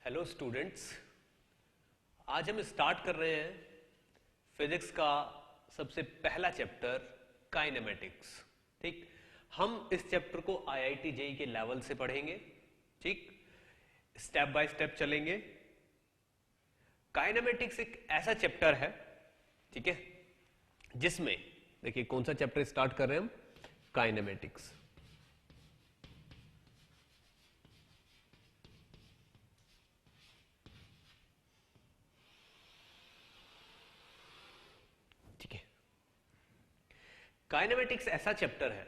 Hello students, आज हम start कर रहे हैं फिजिक्स का सबसे पहला चैप्टर काइनेमेटिक्स। ठीक, हम इस चैप्टर को आईआईटी जेईई के लेवल से पढ़ेंगे। ठीक, स्टेप बाय स्टेप चलेंगे। काइनेमेटिक्स एक ऐसा चैप्टर है, ठीक है, जिसमें देखिए कौन सा चैप्टर स्टार्ट कर रहे हैं हम, काइनेमेटिक्स। काइनेमेटिक्स ऐसा चैप्टर है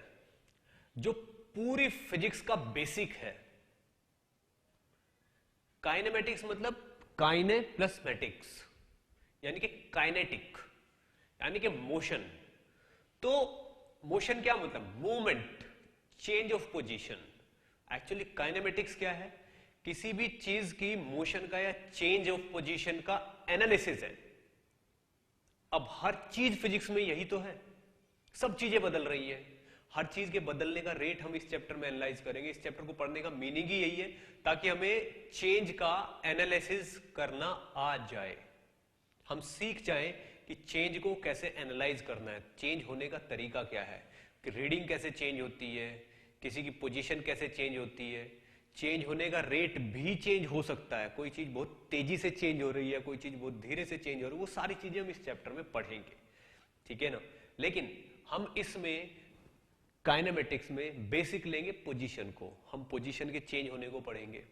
जो पूरी फिजिक्स का बेसिक है। काइनेमेटिक्स मतलब काइने प्लस मैटिक्स, यानी कि काइनेटिक यानी कि मोशन। तो मोशन क्या मतलब? Movement, change of position. Actually kinematics क्या है? किसी भी चीज की मोशन का या चेंज ऑफ पोजीशन का एनालिसिस है। अब हर चीज फिजिक्स में यही तो है, सब चीजें बदल रही है। हर चीज के बदलने का रेट हम इस चैप्टर में एनालाइज करेंगे। इस चैप्टर को पढ़ने का मीनिंग ही यही है ताकि हमें चेंज का एनालिसिस करना आ जाए, हम सीख जाएं कि चेंज को कैसे एनालाइज करना है, चेंज होने का तरीका क्या है, कि रीडिंग कैसे चेंज होती है, किसी की पोजीशन कैसे चेंज होती है, चेंज होने का रेट भी चेंज हो सकता है। कोई चीज बहुत तेजी से चेंज हो रही है, कोई चीज बहुत धीरे से चेंज हो रही है, वो सारी चीजें हम इस चैप्टर में पढ़ेंगे। ठीक है ना? लेकिन हम इसमें काइनेमेटिक्स में बेसिक लेंगे पोजीशन को। हम पोजीशन के चेंज होने को पढ़ेंगे,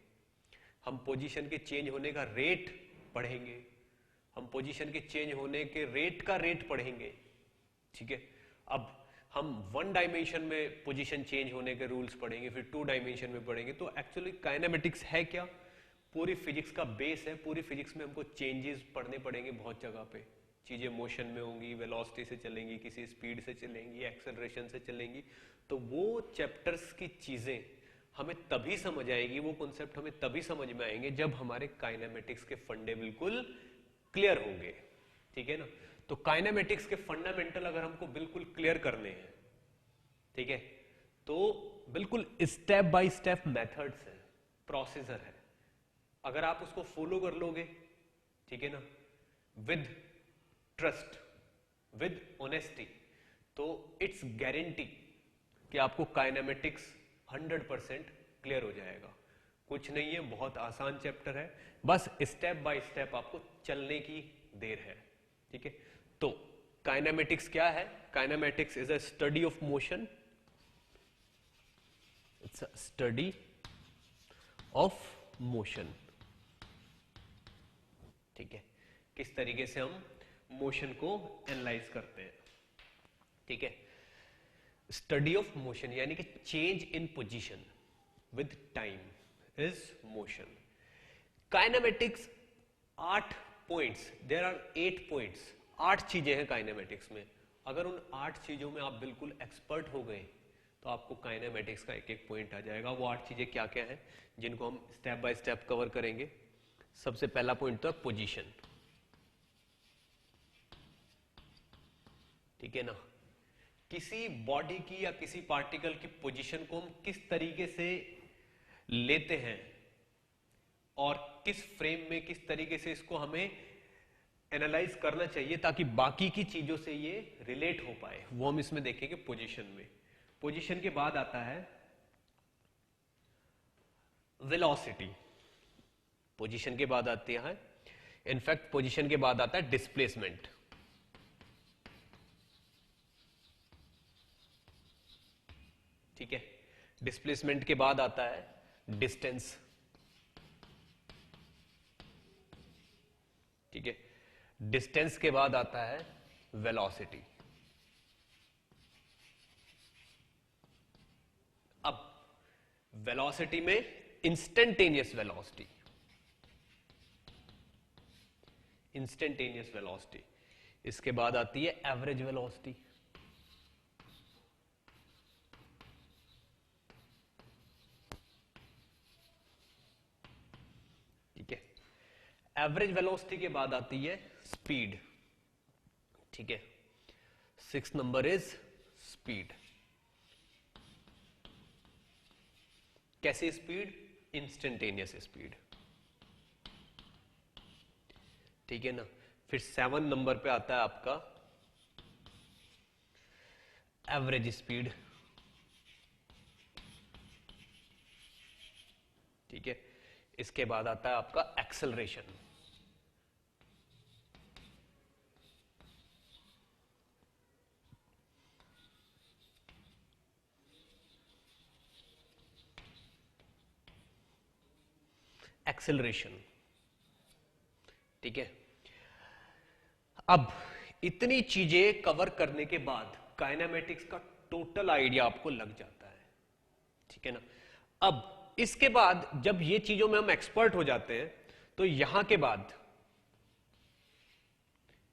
हम पोजीशन के चेंज होने का रेट पढ़ेंगे, हम पोजीशन के चेंज होने के रेट का रेट पढ़ेंगे। ठीक है, अब हम वन डायमेंशन में पोजीशन चेंज होने के रूल्स पढ़ेंगे, फिर टू डायमेंशन में पढ़ेंगे। तो एक्चुअली काइनेमेटिक्स है क्या? पूरी फिजिक्स का बेस है। पूरी फिजिक्स में हमको चेंजेस पढ़ने पड़ेंगे बहुत जगह पे। चीजें मोशन में होंगी, वेलोसिटी से चलेंगी, किसी स्पीड से चलेंगी, एक्सेलरेशन से चलेंगी। तो वो चैप्टर्स की चीजें हमें तभी समझ आएगी, वो कॉन्सेप्ट हमें तभी समझ में आएंगे जब हमारे काइनेमेटिक्स के फंडे बिल्कुल क्लियर होंगे। ठीक है ना? तो काइनेमेटिक्स के फंडामेंटल अगर हमको बिल्कुल क्लियर करने हैं, ठीक है, तो बिल्कुल स्टेप बाय स्टेप मेथड्स है, प्रोसीजर है। अगर आप उसको फॉलो कर लोगे, ठीक है ना, विद ट्रस्ट, विद ऑनेस्टी, तो इट्स गारंटी कि आपको काइनेमेटिक्स 100% क्लियर हो जाएगा। कुछ नहीं है, बहुत आसान चैप्टर है, बस स्टेप बाय स्टेप आपको चलने की देर है। ठीक है, तो काइनेमेटिक्स क्या है? Kinematics is a study of motion, it's a study of motion. ठीक है, किस तरीके से हम मोशन को एनालाइज करते हैं। ठीक है, स्टडी ऑफ मोशन यानी कि change in position with time is motion. Kinematics 8 points, there are 8 points, 8 चीजें हैं काइनेमेटिक्स में। अगर उन 8 चीजों में आप बिल्कुल एक्सपर्ट हो गए तो आपको काइनेमेटिक्स का एक एक पॉइंट आ जाएगा। वो 8 चीजें क्या क्या है जिनको हम स्टेप बाय स्टेप कवर करेंगे। सबसे पहला पॉइंट तो है पोजीशन। ठीक है ना? किसी बॉडी की या किसी पार्टिकल की पोजीशन को हम किस तरीके से लेते हैं और किस फ्रेम में किस तरीके से इसको हमें एनालाइज करना चाहिए ताकि बाकी की चीजों से ये रिलेट हो पाए, वो हम इसमें देखेंगे पोजीशन में। पोजीशन के बाद आता है वेलोसिटी। पोजीशन के बाद आती है, इनफैक्ट पोजीशन के बाद आता है डिस्प्लेसमेंट। ठीक है, डिस्प्लेसमेंट के बाद आता है डिस्टेंस। ठीक है, डिस्टेंस के बाद आता है वेलोसिटी। अब वेलोसिटी में इंस्टेंटेनियस वेलोसिटी, इंस्टेंटेनियस वेलोसिटी। इसके बाद आती है एवरेज वेलोसिटी। ठीक है, एवरेज वेलोसिटी के बाद आती है स्पीड। ठीक है, 6 नंबर इज स्पीड। कैसी स्पीड? Instantaneous speed. ठीक है ना। फिर 7 नंबर पे आता है आपका एवरेज स्पीड, ठीक है। इसके बाद आता है आपका एक्सेलरेशन, एक्सेलरेशन, ठीक है। अब इतनी चीजें कवर करने के बाद काइनेमेटिक्स का टोटल आइडिया आपको लग जाता है, ठीक है ना। अब इसके बाद जब ये चीजों में हम एक्सपर्ट हो जाते हैं तो यहां के बाद,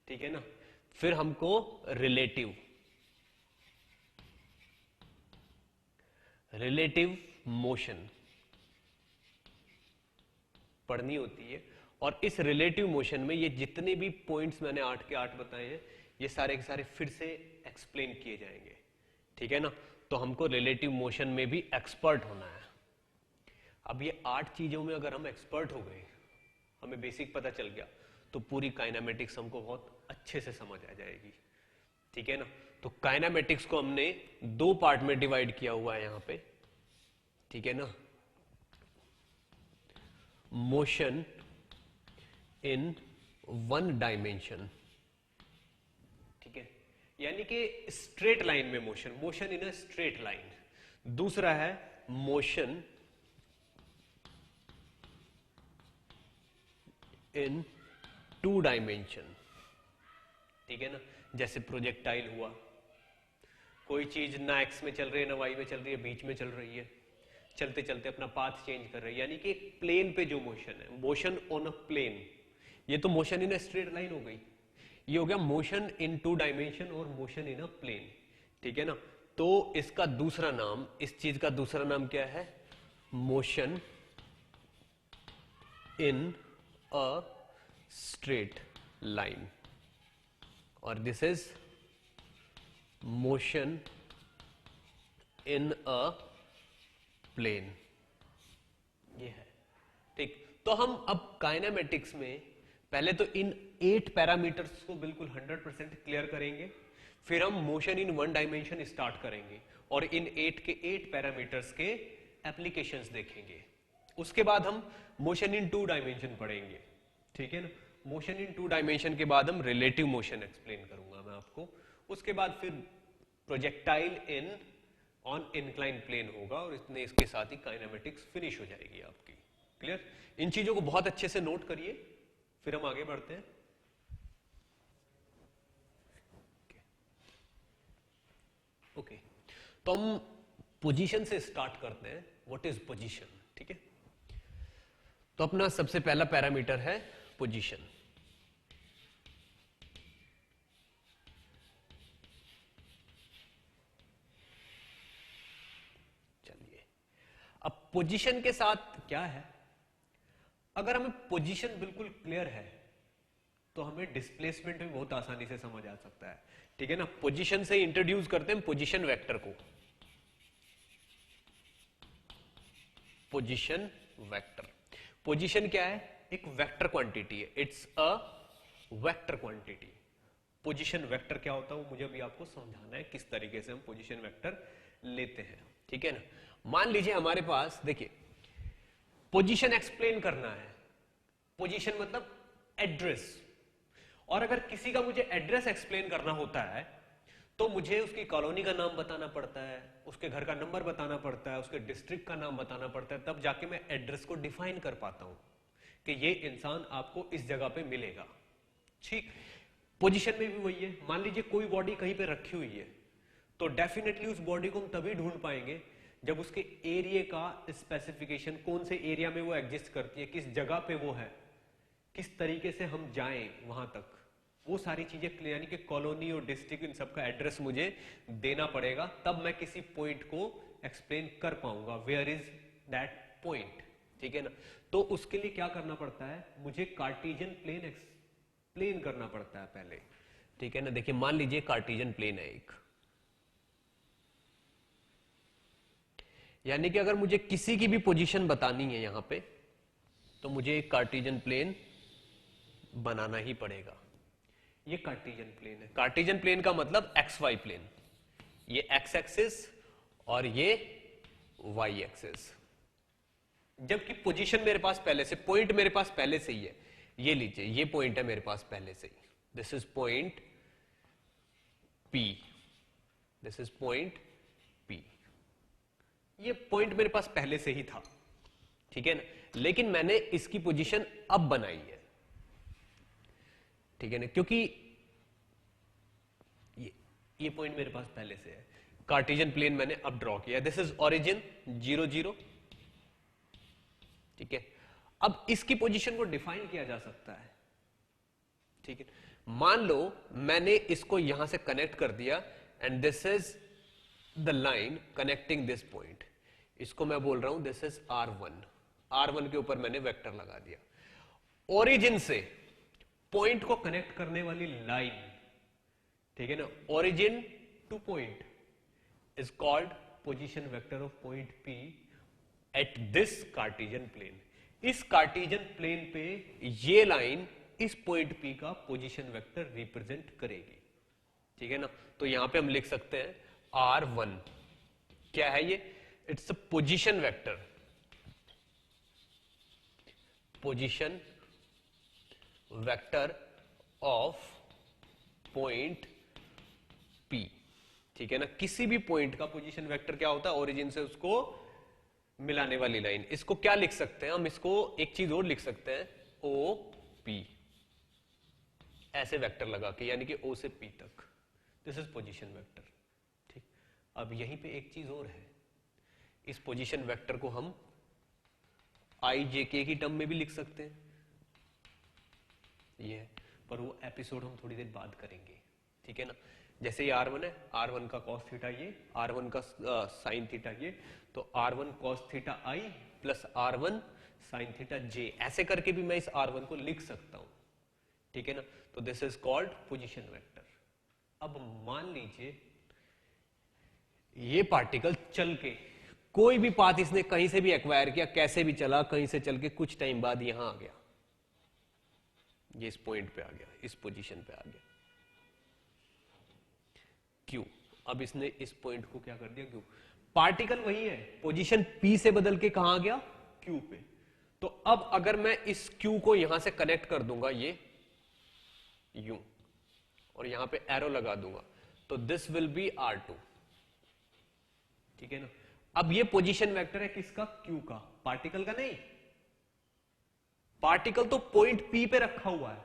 ठीक है ना, फिर हमको रिलेटिव मोशन पढ़नी होती है। और इस रिलेटिव मोशन में ये जितने भी पॉइंट्स मैंने 8 के 8 बताए हैं, ये सारे के सारे फिर से एक्सप्लेन किए जाएंगे, ठीक है ना। तो हमको रिलेटिव मोशन में भी एक्सपर्ट होना है। अब ये 8 चीजों में अगर हम एक्सपर्ट हो गए, हमें बेसिक पता चल गया, तो पूरी काइनेमेटिक्स हमको बहुत अच्छे से समझ आ जाएगी, ठीक है ना। तो काइनेमेटिक्स को हमने 2 पार्ट में डिवाइड किया हुआ है यहां पे, ठीक है ना। मोशन इन 1 डायमेंशन, ठीक है, यानी कि स्ट्रेट लाइन में motion, motion in a straight line. दूसरा है मोशन इन 2 डायमेंशन, ठीक है ना। जैसे प्रोजेक्टाइल हुआ, कोई चीज ना एक्स में चल रही है ना वाई में चल रही है, बीच में चल रही है, चलते चलते अपना पाथ चेंज कर रही है, यानी कि एक प्लेन पे जो मोशन है, मोशन ऑन अ प्लेन। ये तो motion in a straight line हो गई, ये हो गया मोशन इन 2 डायमेंशन और मोशन इन अ प्लेन, ठीक है ना। तो इसका दूसरा नाम, इस चीज का दूसरा नाम क्या है? Motion in a straight line, और this is motion in a plane, ये है, ठीक। तो हम अब काइनेमेटिक्स में पहले तो इन 8 पैरामीटर्स को बिल्कुल 100% क्लियर करेंगे, फिर हम मोशन इन 1 डायमेंशन स्टार्ट करेंगे और इन 8 के 8 पैरामीटर्स के एप्लीकेशंस देखेंगे। उसके बाद हम मोशन इन 2 डायमेंशन पढ़ेंगे, ठीक है ना। मोशन इन 2 डायमेंशन के बाद हम रिलेटिव मोशन एक्सप्लेन करूंगा मैं आपको। उसके बाद फिर projectile in on incline plane होगा और इतने इसके साथ ही काइनेमेटिक्स फिनिश हो जाएगी आपकी। क्लियर? इन चीजों को बहुत अच्छे से नोट करिए, फिर हम आगे बढ़ते हैं। ओके, तो हम पोजीशन से स्टार्ट करते हैं। What is position? ठीक है, तो अपना सबसे पहला पैरामीटर है पोजीशन। चलिए, अब पोजीशन के साथ क्या है, अगर हमें पोजीशन बिल्कुल क्लियर है तो हमें डिस्प्लेसमेंट भी बहुत आसानी से समझ आ सकता है, ठीक है ना। पोजीशन से इंट्रोड्यूस करते हैं पोजीशन वेक्टर को। पोजीशन वेक्टर, पोजीशन क्या है? एक वेक्टर क्वांटिटी है, it's a vector quantity. Position vector क्या होता है वो मुझे अभी आपको समझाना है, किस तरीके से हम पोजीशन वेक्टर लेते हैं, ठीक है ना। मान लीजिए हमारे पास, देखिए, पोजीशन एक्सप्लेन करना है, पोजीशन मतलब एड्रेस, और अगर किसी का मुझे एड्रेस एक्सप्लेन करना होता है तो मुझे उसकी कॉलोनी का नाम बताना पड़ता है, उसके घर का नंबर बताना पड़ता है, उसके डिस्ट्रिक्ट का नाम बताना पड़ता है, तब जाके मैं एड्रेस को डिफाइन कर पाता हूं कि ये इंसान आपको इस जगह पे मिलेगा, ठीक। पोजीशन में भी वही है। मान लीजिए कोई बॉडी कहीं पे रखी हुई है, तो डेफिनेटली उस बॉडी को हम तभी ढूंढ पाएंगे जब उसके एरिया का स्पेसिफिकेशन, कौन से एरिया में वो एग्जिस्ट करती है, किस जगह पे वो है, किस तरीके से हम जाएं वहां तक, वो सारी चीजें क्लियर, यानी कि कॉलोनी और डिस्ट्रिक्ट इन सब का एड्रेस मुझे देना पड़ेगा, तब मैं किसी पॉइंट को एक्सप्लेन कर पाऊंगा, वेयर इज दैट पॉइंट, ठीक है ना। तो उसके लिए क्या करना पड़ता है, मुझे कार्टेशियन प्लेन एक्सप्लेन करना पड़ता है पहले, ठीक है ना। देखिए, मान लीजिए कार्टेशियन प्लेन है एक, यानी कि अगर मुझे किसी की भी पोजीशन बतानी है यहां पे, तो मुझे एक कार्टेशियन प्लेन बनाना ही पड़ेगा। ये कार्टेशियन प्लेन है। कार्टेशियन प्लेन का मतलब एक्स वाई प्लेन, ये एक्स एक्सिस और ये वाई एक्सिस। जबकि पोजीशन मेरे पास पहले से, पॉइंट मेरे पास पहले से ही है। ये लीजिए, ये पॉइंट है मेरे पास पहले से ही, this is point P, this is point P। ये पॉइंट मेरे पास पहले से ही था, ठीक है ना, लेकिन मैंने इसकी पोजीशन अब बनाई है, ठीक है ना, क्योंकि ये पॉइंट मेरे पास पहले से है। कार्टेशियन प्लेन मैंने अब ड्रॉ किया, दिस इज ओरिजिन 0 0, ठीक है। अब इसकी पोजीशन को डिफाइन किया जा सकता है, ठीक है। मान लो मैंने इसको यहां से कनेक्ट कर दिया and this is the line connecting this point, इसको मैं बोल रहा हूं दिस इज R1। R1 के ऊपर मैंने वेक्टर लगा दिया। ओरिजिन से पॉइंट को कनेक्ट करने वाली लाइन, ठीक है ना, origin to point is called position vector of point P at this cartesian plane. इस कार्टेशियन प्लेन पे ये लाइन इस पॉइंट P का पोजीशन वेक्टर रिप्रेजेंट करेगी, ठीक है ना। तो यहां पे हम लिख सकते हैं R1 क्या है ये, it's a position vector, position vector of point P, ठीक है ना। किसी भी पॉइंट का पोजीशन वेक्टर क्या होता है, ओरिजिन से उसको मिलाने वाली लाइन। इसको क्या लिख सकते हैं हम, इसको एक चीज और लिख सकते हैं, OP, ऐसे वेक्टर लगा के, यानी कि O से P तक, दिस इज पोजीशन वेक्टर, ठीक। अब यहीं पे एक चीज और है, इस पोजीशन वेक्टर को हम IJK की टर्म में भी लिख सकते हैं, ये है, पर वो एपिसोड हम थोड़ी देर बाद करेंगे, ठीक है ना। जैसे ये R1 है, R1 का cos थीटा ये, R1 का sin थीटा ये, तो R1 cos theta I plus R1 sin theta J, ऐसे करके भी मैं इस R1 को लिख सकता हूं, ठीक है ना। तो this is called position vector. अब मान लीजिए ये पार्टिकल चल के, कोई भी पाथ इसने कहीं से भी एक्वायर किया, कैसे भी चला, कहीं से चल के कुछ टाइम बाद यहां आ गया, ये इस पॉइंट पे आ गया, इस पोजीशन पे आ गया, Q। अब इसने इस पॉइंट को क्या कर दिया, Q। पार्टिकल वही है, पोजीशन P से बदल के कहां गया, Q पे। तो अब अगर मैं इस Q को यहां से कनेक्ट कर दूंगा, ये यूं, और यहां पे एरो लगा दूंगा, तो दिस विल बी R2, ठीक है ना। अब ये पोजीशन वेक्टर है किसका, Q का, पार्टिकल का नहीं। पार्टिकल तो पॉइंट P पे रखा हुआ है,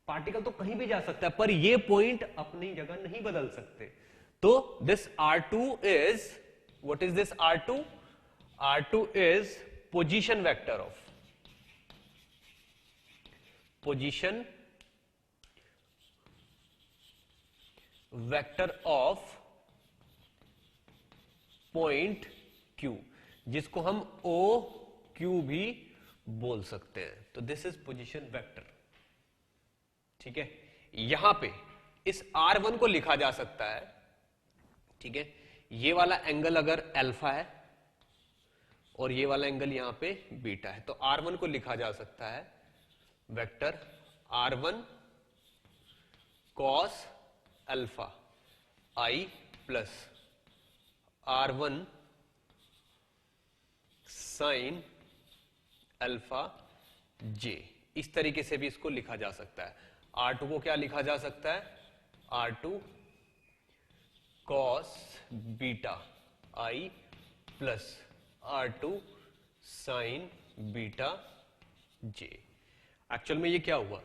पार्टिकल तो कहीं भी जा सकता है, पर ये पॉइंट अपनी जगह नहीं बदल सकते। तो this R2 is, what is this R2? R2 is position vector of, position vector of point Q, जिसको हम OQ भी बोल सकते हैं। तो दिस इज पोजीशन वेक्टर, ठीक है। यहां पे इस R1 को लिखा जा सकता है, ठीक है, ये वाला एंगल अगर अल्फा है और ये वाला एंगल यहां पे बीटा है, तो R1 को लिखा जा सकता है vector R1 cos alpha I plus R1 sin alpha J। इस तरीके से भी इसको लिखा जा सकता है। R2 को क्या लिखा जा सकता है, R2 cos beta I plus R2 sin beta J। Actual में ये क्या हुआ,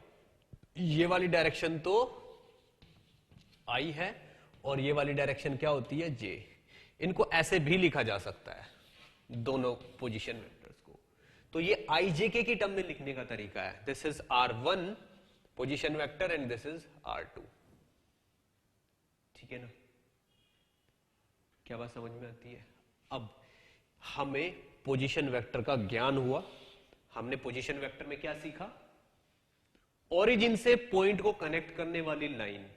ये वाली डायरेक्शन तो I है और ये वाली डायरेक्शन क्या होती है, J। इनको ऐसे भी लिखा जा सकता है, दोनों पोजीशन वेक्टर्स को। तो ये IJK की टर्म में लिखने का तरीका है, this is R1 position vector and this is R2, ठीक है ना। क्या बात समझ में आती है? अब हमें पोजीशन वेक्टर का ज्ञान हुआ, हमने पोजीशन वेक्टर में क्या सीखा, ओरिजिन से पॉइंट को कनेक्ट करने वाली line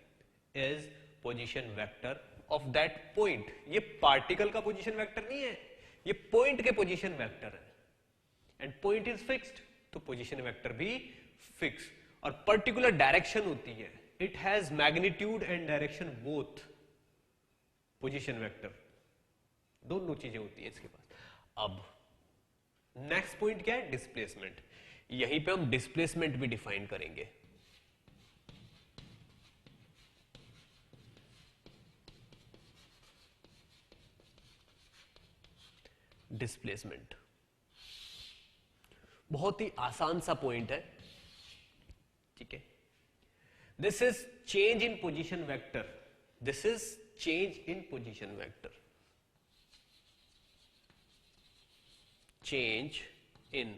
is position vector of that point. ये पार्टिकल का पोजीशन वेक्टर नहीं है, ये पॉइंट के पोजीशन वेक्टर है, एंड पॉइंट इज फिक्स्ड, तो पोजीशन वेक्टर भी फिक्स। और पर्टिकुलर डायरेक्शन होती है, it has magnitude and direction both, position vector, दोनों चीजें होती है इसके पास। अब नेक्स्ट पॉइंट क्या है, डिस्प्लेसमेंट। यहीं पे हम डिस्प्लेसमेंट भी डिफाइन करेंगे। डिस्प्लेसमेंट बहुत ही आसान सा पॉइंट है, ठीक है। This is change in position vector, this is change in position vector, change in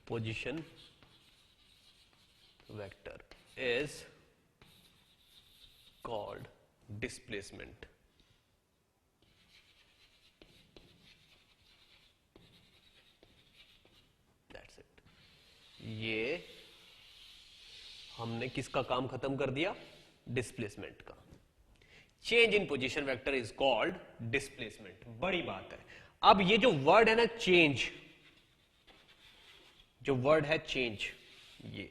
position vector is called displacement. ये हमने किसका काम खत्म कर दिया, डिस्प्लेसमेंट का। Change in position vector is called displacement, बड़ी बात है। अब ये जो वर्ड है ना चेंज, जो वर्ड है चेंज, ये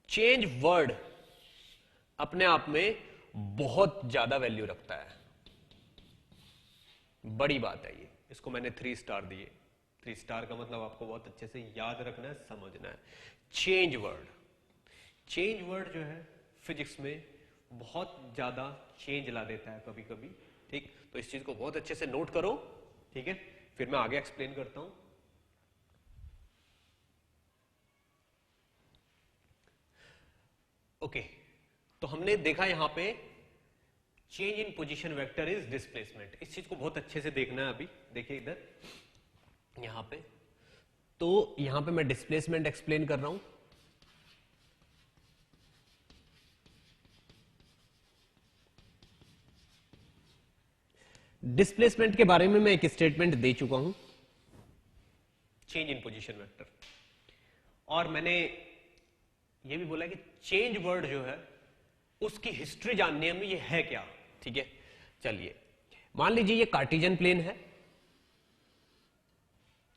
चेंज वर्ड अपने आप में बहुत ज्यादा वैल्यू रखता है, बड़ी बात है ये। इसको मैंने 3 स्टार दिए। 3 स्टार का मतलब आपको बहुत अच्छे से याद रखना है, समझना है। चेंज वर्ड, चेंज वर्ड जो है फिजिक्स में बहुत ज्यादा चेंज ला देता है कभी कभी, ठीक। तो इस चीज को बहुत अच्छे से नोट करो, ठीक है, फिर मैं आगे एक्सप्लेन करता हूं। ओके, तो हमने देखा यहां पे change in position vector is displacement. इस चीज को बहुत अच्छे से देखना है। अभी देखिए इधर यहां पे, तो यहां पे मैं डिस्प्लेसमेंट एक्सप्लेन कर रहा हूं। डिस्प्लेसमेंट के बारे में मैं एक स्टेटमेंट दे चुका हूं, चेंज इन पोजीशन वेक्टर, और मैंने ये भी बोला कि चेंज वर्ड जो है उसकी हिस्ट्री जाननी है हमें, ये है क्या, ठीक है। चलिए मान लीजिए ये कार्टेशियन प्लेन है,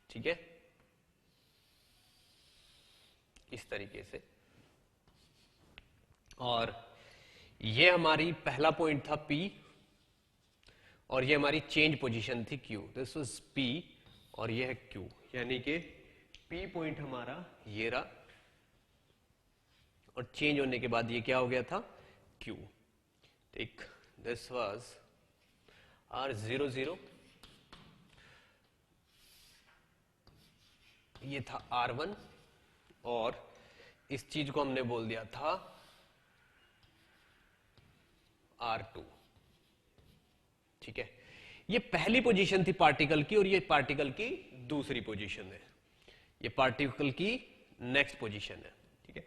ठीक है, इस तरीके से, और ये हमारी पहला पॉइंट था P, और ये हमारी चेंज पोजीशन थी Q। दिस वाज P और ये है Q, यानी कि P पॉइंट हमारा ये रहा, और चेंज होने के बाद ये क्या हो गया था, Q, ठीक। दिस वाज R00, ये था R1, और इस चीज को हमने बोल दिया था R2, ठीक है। ये पहली पोजीशन थी पार्टिकल की, और ये पार्टिकल की दूसरी पोजीशन है, ये पार्टिकल की नेक्स्ट पोजीशन है, ठीक है।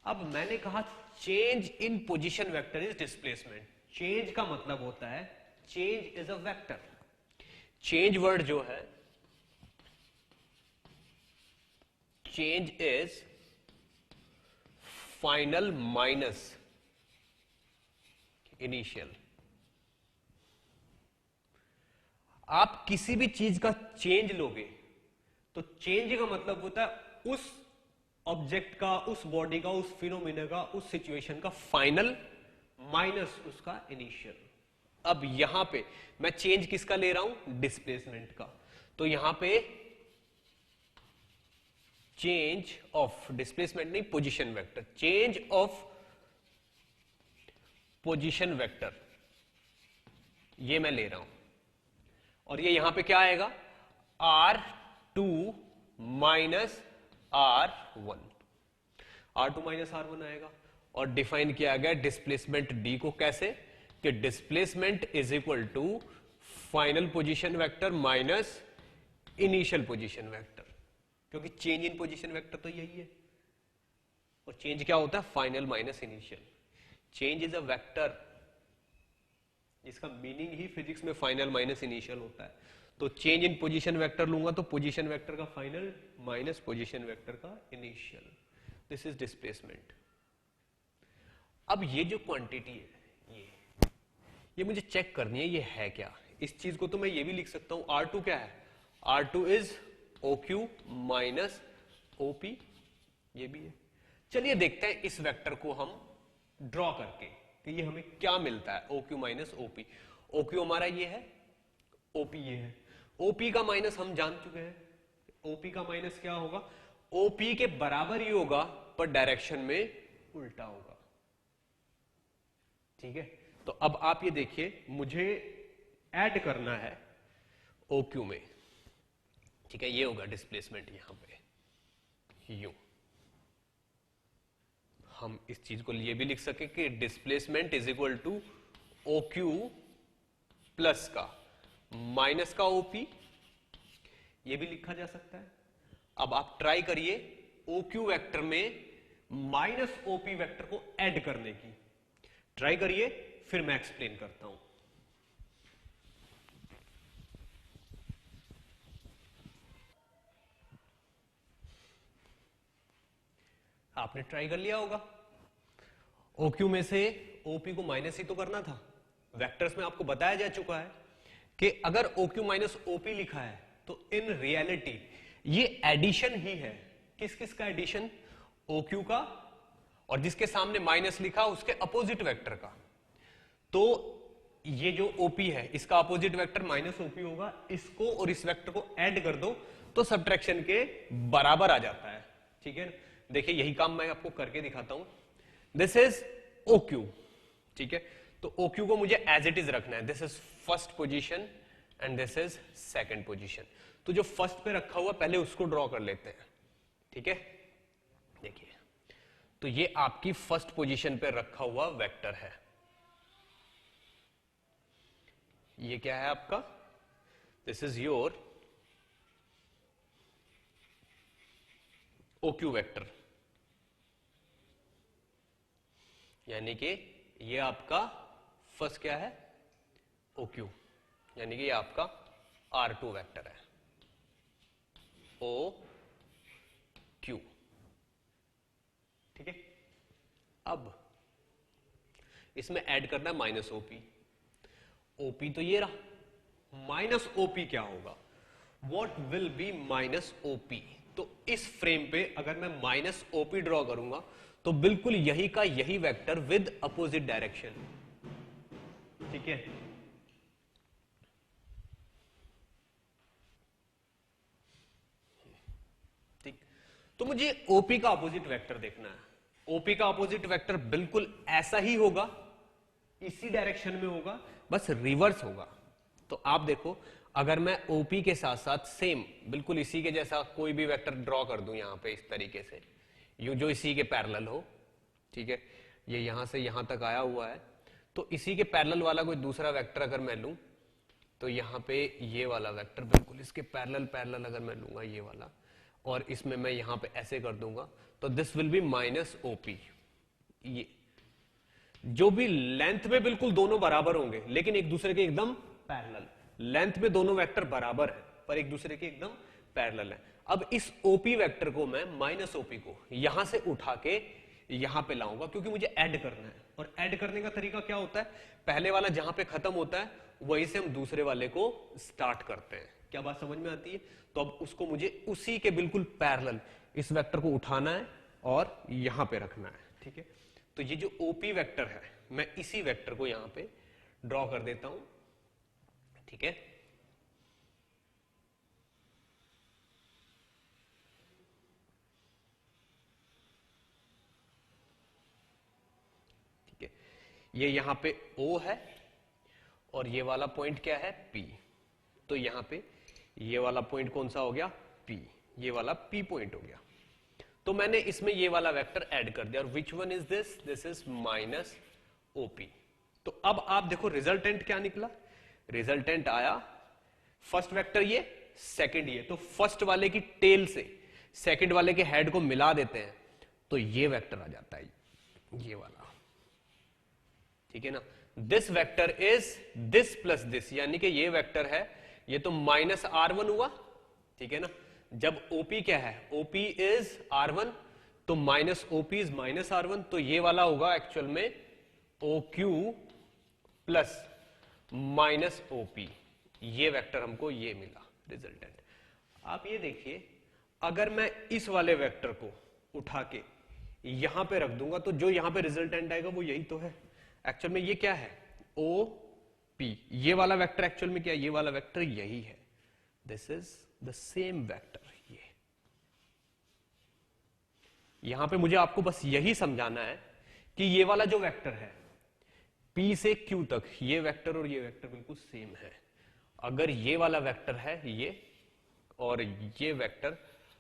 अब मैंने कहा change in position vector is displacement. Change का मतलब होता है change is a vector. Change word जो है, change is final minus initial. आप किसी भी चीज का चेंज लोगे तो चेंज का मतलब होता है उस ऑब्जेक्ट का, उस बॉडी का, उस फिनोमिना का, उस सिचुएशन का फाइनल माइनस उसका इनिशियल। अब यहां पे मैं चेंज किसका ले रहा हूं, डिस्प्लेसमेंट का। तो यहां पे चेंज ऑफ, डिस्प्लेसमेंट नहीं, position vector, change of position vector ये मैं ले रहा हूं, और ये यहां पे क्या आएगा, R2 minus R1, R2 minus R1 आएगा। और डिफाइन किया गया डिस्प्लेसमेंट D को कैसे, कि displacement is equal to final position vector minus initial position vector, क्योंकि चेंज इन पोजीशन वेक्टर तो यही है, और चेंज क्या होता है, final minus initial. Change is a vector, इसका मीनिंग ही फिजिक्स में फाइनल माइनस इनिशियल होता है। तो चेंज इन पोजीशन वेक्टर लूंगा तो पोजीशन वेक्टर का फाइनल माइनस पोजीशन वेक्टर का इनिशियल, दिस इज डिस्प्लेसमेंट। अब ये जो क्वांटिटी है ये मुझे चेक करनी है, ये है क्या। इस चीज को तो मैं ये भी लिख सकता हूं, R2 क्या है, R2 is OQ minus OP, ये भी है। चलिए देखते हैं इस वेक्टर को हम ड्रॉ करके कि ये हमें क्या मिलता है। OQ माइनस OP, OQ हमारा ये है, OP ये है। OP का माइनस हम जान चुके हैं, OP का माइनस क्या होगा, OP के बराबर ही होगा पर डायरेक्शन में उल्टा होगा। ठीक है, तो अब आप ये देखिए, मुझे ऐड करना है OQ में। ठीक है, ये होगा डिस्प्लेसमेंट यहां पे U। हम इस चीज को ये भी लिख सके कि displacement is equal to OQ plus का माइनस का OP, ये भी लिखा जा सकता है। अब आप ट्राई करिए OQ वेक्टर में माइनस OP वेक्टर को ऐड करने की, ट्राई करिए, फिर मैं एक्सप्लेन करता हूं। आपने ट्राई कर लिया होगा। OQ में से OP को माइनस ही तो करना था। वेक्टर्स में आपको बताया जा चुका है कि अगर OQ माइनस OP लिखा है तो इन रियलिटी ये एडिशन ही है। किस किस का एडिशन, OQ का और जिसके सामने माइनस लिखा उसके अपोजिट वेक्टर का। तो ये जो OP है इसका अपोजिट वेक्टर माइनस OP होगा। इसको और इस वेक्टर को ऐड कर दो तो सब्ट्रैक्शन के बराबर आ जाता है। ठीक है, देखिए यही काम मैं आपको करके दिखाता हूं। दिस इज OQ, ठीक है, तो OQ को मुझे एज इट इज रखना है। This is first position and this is second position. तो जो फर्स्ट पे रखा हुआ पहले उसको ड्रॉ कर लेते हैं। ठीक है, देखिए, तो ये आपकी फर्स्ट पोजीशन पे रखा हुआ वेक्टर है। ये क्या है आपका, this is your OQ vector, यानी कि ये आपका फर्स्ट क्या है, OQ, यानी कि ये आपका R2 वेक्टर है, OQ। ठीक है, अब इसमें ऐड करना है माइनस OP। OP तो ये रहा, माइनस OP क्या होगा, what will be minus OP। तो इस फ्रेम पे अगर मैं माइनस OP ड्रॉ करूंगा तो बिल्कुल यही का यही वेक्टर विद अपोजिट डायरेक्शन। ठीक है, ठीक, तो मुझे OP का अपोजिट वेक्टर देखना है। OP का अपोजिट वेक्टर बिल्कुल ऐसा ही होगा, इसी डायरेक्शन में होगा, बस रिवर्स होगा। तो आप देखो, अगर मैं OP के साथ साथ सेम बिल्कुल इसी के जैसा कोई भी वेक्टर ड्रॉ कर दूं यहां पे इस तरीके से, यूं जो इसी के पैरेलल हो। ठीक है, ये यहां से यहां तक आया हुआ है, तो इसी के पैरेलल वाला कोई दूसरा वेक्टर अगर मैं लूं तो यहां पे ये वाला वेक्टर बिल्कुल इसके पैरेलल पैरेलल अगर मैं लूंगा ये वाला, और इसमें मैं यहां पे ऐसे कर दूंगा तो this will be minus OP। ये जो भी लेंथ में बिल्कुल दोनों बराबर होंगे लेकिन एक दूसरे के एकदम पैरेलल, लेंथ में दोनों वेक्टर बराबर है पर एक दूसरे के एकदम पैरेलल है। अब इस OP वेक्टर को मैं माइनस OP को यहां से उठा के यहां पे लाऊंगा क्योंकि मुझे ऐड करना है। और ऐड करने का तरीका क्या होता है, पहले वाला जहां पे खत्म होता है वहीं से हम दूसरे वाले को स्टार्ट करते हैं। क्या बात समझ में आती है? तो अब उसको मुझे उसी के बिल्कुल पैरेलल इस वेक्टर को उठाना है और यहां पे रखना है। ठीक है, तो ये जो OP वेक्टर है मैं इसी वेक्टर को यहां पे ड्रॉ कर देता हूं। ठीक है, ठीक है, ये यहां पे O है और ये वाला पॉइंट क्या है, P। तो यहां पे ये वाला पॉइंट कौन सा हो गया, P, ये वाला P पॉइंट हो गया। तो मैंने इसमें ये वाला वेक्टर ऐड कर दिया और which one is this, this is minus OP। तो अब आप देखो रिजल्टेंट क्या निकला, रिजल्टेंट आया फर्स्ट वेक्टर ये, सेकंड ये, तो फर्स्ट वाले की टेल से सेकंड वाले के हेड को मिला देते हैं तो ये वेक्टर आ जाता है, ये वाला। ठीक है ना, this vector is this plus this, यानी कि ये वेक्टर है, ये तो माइनस R1 हुआ। ठीक है ना, जब OP क्या है, OP इज R1 तो minus OP is minus R1, तो ये वाला होगा एक्चुअल में OQ प्लस माइनस OP। ये वेक्टर हमको ये मिला रिजल्टेंट। आप ये देखिए, अगर मैं इस वाले वेक्टर को उठा के यहां पे रख दूंगा तो जो यहां पे रिजल्टेंट आएगा वो यही तो है। एक्चुअल में ये क्या है, ओ पी। ये वाला वेक्टर एक्चुअल में क्या है, ये वाला वेक्टर यही है। This is the same vector. ये यहां पे मुझे आपको बस यही समझाना है कि ये वाला जो वेक्टर है P से Q तक, ये वेक्टर और ये वेक्टर बिल्कुल सेम है। अगर ये वाला वेक्टर है ये और ये वेक्टर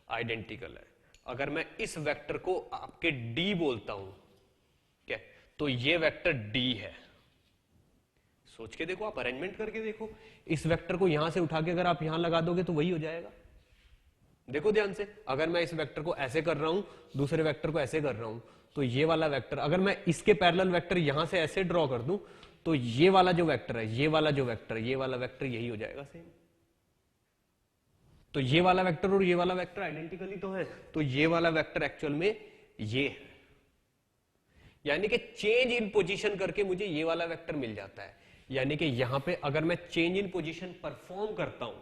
आइडेंटिकल है, अगर मैं इस वेक्टर को आपके D बोलता हूं क्या, तो ये वेक्टर D है। सोच के देखो, आप अरेंजमेंट करके देखो, इस वेक्टर को यहां से उठा के अगर आप यहां लगा दोगे तो वही हो जाएगा। देखो ध्यान से, अगर मैं इस वेक्टर को ऐसे कर रहा हूं, दूसरे वेक्टर को ऐसे कर रहा हूं, तो ये वाला वेक्टर अगर मैं इसके पैरेलल वेक्टर यहां से ऐसे ड्रॉ कर दूं तो ये वाला जो वेक्टर है, ये वाला जो वेक्टर, ये वाला वेक्टर यही हो जाएगा सेम। तो ये वाला वेक्टर और ये वाला वेक्टर आइडेंटिकली तो है, तो ये वाला वेक्टर एक्चुअल में ये है। यानी कि चेंज इन पोजीशन करके मुझे ये वाला वेक्टर मिल जाता है। यानी कि यहां पे अगर मैं चेंज इन पोजीशन परफॉर्म करता हूं,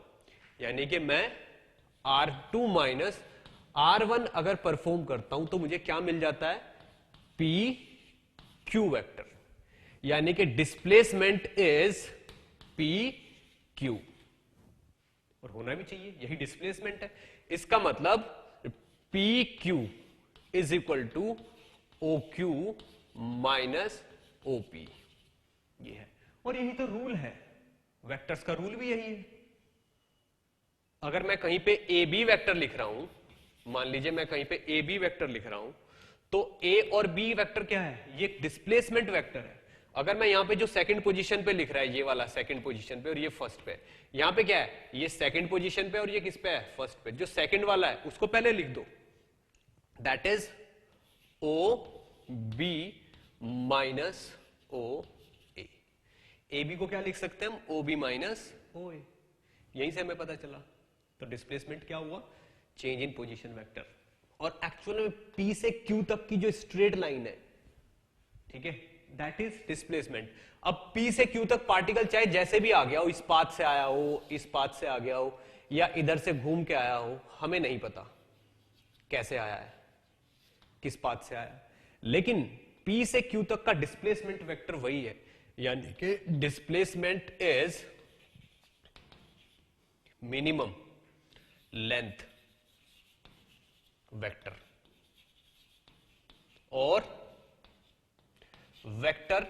यानी कि मैं R2 माइनस R1 अगर परफॉर्म करता हूं तो मुझे क्या मिल जाता है, P Q वेक्टर। यानी कि डिस्प्लेसमेंट इज P Q, और होना भी चाहिए, यही डिस्प्लेसमेंट है। इसका मतलब P Q is equal to O Q minus OP, ये है। और यही तो रूल है, वेक्टर्स का रूल भी यही है। अगर मैं कहीं पे ए बी वेक्टर लिख रहा हूं, मान लीजिए मैं कहीं पे ए बी वेक्टर लिख रहा हूं, तो ए और बी वेक्टर क्या है, ये डिस्प्लेसमेंट वेक्टर है। अगर मैं यहां पे जो सेकंड पोजीशन पे लिख रहा है, ये वाला सेकंड पोजीशन पे और ये फर्स्ट पे, यहां पे क्या है, ये सेकंड पोजीशन पे और ये किस पे है, फर्स्ट पे। जो सेकंड वाला है उसको पहले लिख दो, that is O B minus O A. A B को क्या लिख सकते हैं हम, ओ बी माइनस ओ ए। यहीं से हमें पता चला। तो डिस्प्लेसमेंट क्या हुआ, चेंज इन पोजीशन वेक्टर। और एक्चुअल में P से Q तक की जो स्ट्रेट लाइन है, ठीक है, दैट इज डिस्प्लेसमेंट। अब P से Q तक पार्टिकल चाहे जैसे भी आ गया हो, इस पाथ से आया हो, इस पाथ से आ गया हो, या इधर से घूम के आया हो, हमें नहीं पता कैसे आया है, किस पाथ से आया, लेकिन P से Q तक का डिस्प्लेसमेंट वेक्टर वही है। यानी कि displacement is minimum length vector और vector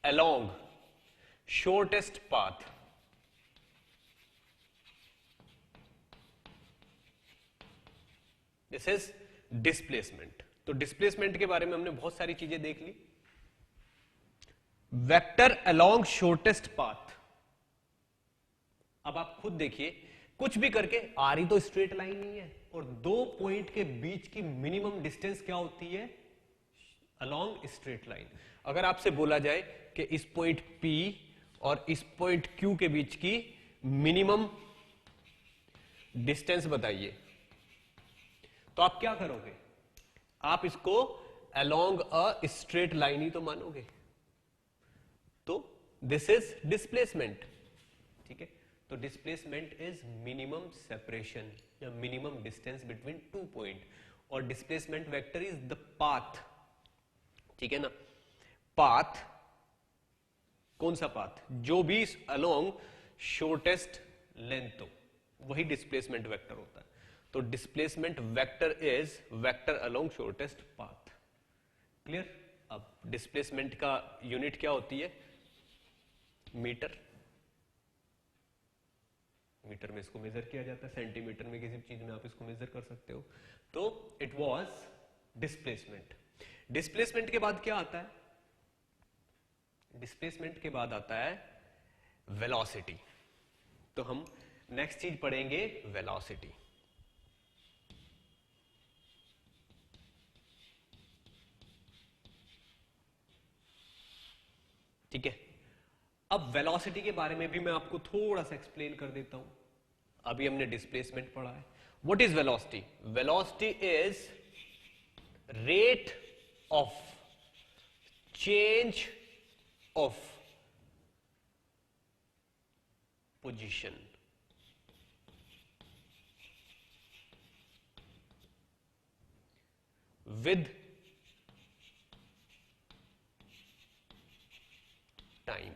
along shortest path. This is displacement. तो डिस्प्लेसमेंट के बारे में हमने बहुत सारी चीजें देख ली। वेक्टर अलोंग शॉर्टेस्ट पाथ, अब आप खुद देखिए, कुछ भी करके आ रही तो स्ट्रेट लाइन नहीं है, और दो पॉइंट के बीच की मिनिमम डिस्टेंस क्या होती है, अलोंग स्ट्रेट लाइन। अगर आपसे बोला जाए कि इस पॉइंट P और इस पॉइंट Q के बीच की मिनिमम डिस्टेंस बताइए, तो आप क्या करोगे, आप इसको अलोंग अ स्ट्रेट लाइन ही तो मानोगे। तो दिस इज डिस्प्लेसमेंट, ठीक है। तो डिस्प्लेसमेंट इज मिनिमम सेपरेशन या minimum distance between two point, और displacement vector is the path, ठीक है ना। पाथ, कौन सा पाथ, जो भी अलोंग शॉर्टेस्ट लेंथ हो, वही डिस्प्लेसमेंट वेक्टर होता है। तो displacement vector is vector along shortest path. Clear. अब डिस्प्लेसमेंट का यूनिट क्या होती है, मीटर। मीटर में इसको मेजर किया जाता है, सेंटीमीटर में किसी चीज में आप इसको मेजर कर सकते हो। तो इट वाज डिस्प्लेसमेंट। डिस्प्लेसमेंट के बाद क्या आता है, डिस्प्लेसमेंट के बाद आता है वेलोसिटी। तो हम नेक्स्ट चीज पढ़ेंगे वेलोसिटी। ठीक है। अब वेलोसिटी के बारे में भी मैं आपको थोड़ा सा एक्सप्लेन कर देता हूं। अभी हमने डिस्प्लेसमेंट पढ़ा है। What is velocity, velocity is rate of change of position with time.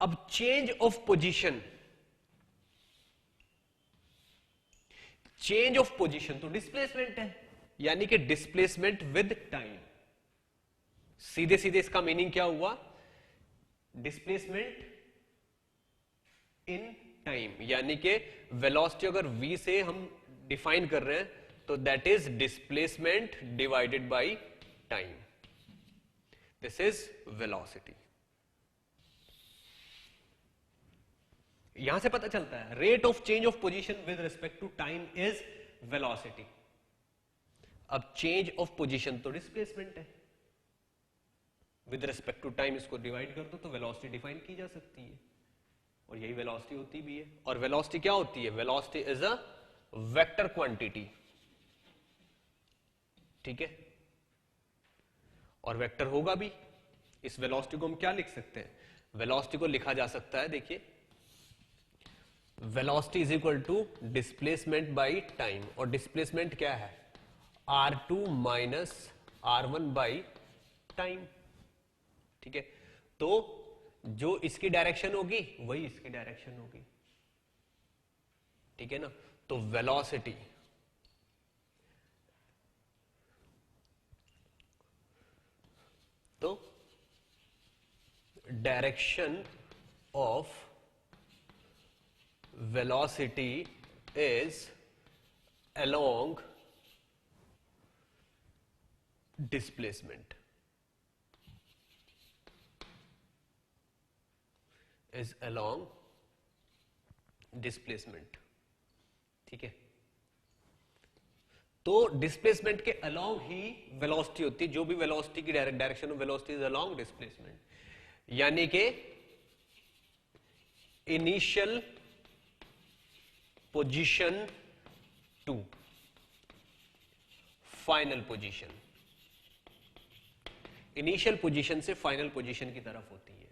अब change of position, change of position तो डिस्प्लेसमेंट है, यानी कि डिस्प्लेसमेंट विद टाइम। सीधे सीधे इसका मीनिंग क्या हुआ, डिस्प्लेसमेंट इन टाइम, यानी कि वेलोसिटी अगर v से हम डिफाइन कर रहे हैं तो that is displacement divided by time, this is velocity. यहां से पता चलता है rate of change of position with respect to time is velocity. अब चेंज ऑफ पोजीशन तो डिस्प्लेसमेंट है, विद रिस्पेक्ट टू टाइम इसको डिवाइड कर दो तो वेलोसिटी डिफाइन की जा सकती है, और यही वेलोसिटी होती भी है। और वेलोसिटी क्या होती है, velocity is a vector quantity, ठीक है, और वेक्टर होगा भी। इस वेलोसिटी को हम क्या लिख सकते हैं, वेलोसिटी को लिखा जा सकता है, देखिए velocity is equal to displacement by time, और डिस्प्लेसमेंट क्या है, r2 minus r1 by time, ठीक है। तो जो इसकी डायरेक्शन होगी वही इसकी डायरेक्शन होगी, ठीक है ना। तो वेलोसिटी तो direction of velocity is along displacement, is along displacement, ठीक है। तो डिस्प्लेसमेंट के अलोंग ही वेलोसिटी होती है, जो भी वेलोसिटी की direction of velocity is along displacement, यानी कि initial position to final position, initial position से फाइनल पोजीशन की तरफ होती है।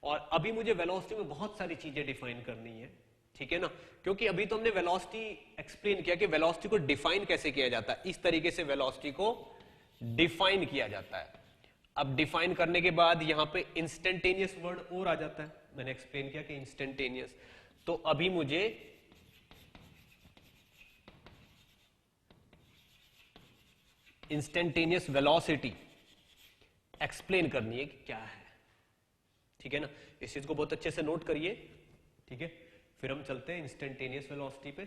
और अभी मुझे वेलोसिटी में बहुत सारी चीजें डिफाइन करनी है, ठीक है ना, क्योंकि अभी तो हमने वेलोसिटी एक्सप्लेन किया कि वेलोसिटी को डिफाइन कैसे किया जाता है, इस तरीके से वेलोसिटी को डिफाइन किया जाता है। अब डिफाइन करने के बाद यहां पे इंस्टेंटेनियस वर्ड और आ जाता है, मैंने एक्सप्लेन किया कि इंस्टेंटेनियस। तो अभी मुझे इंस्टेंटेनियस वेलोसिटी एक्सप्लेन करनी है कि क्या है, ठीक है ना। इस चीज को बहुत अच्छे से नोट करिए, ठीक है। फिर हम चलते हैं इंस्टेंटेनियस वेलोसिटी पे।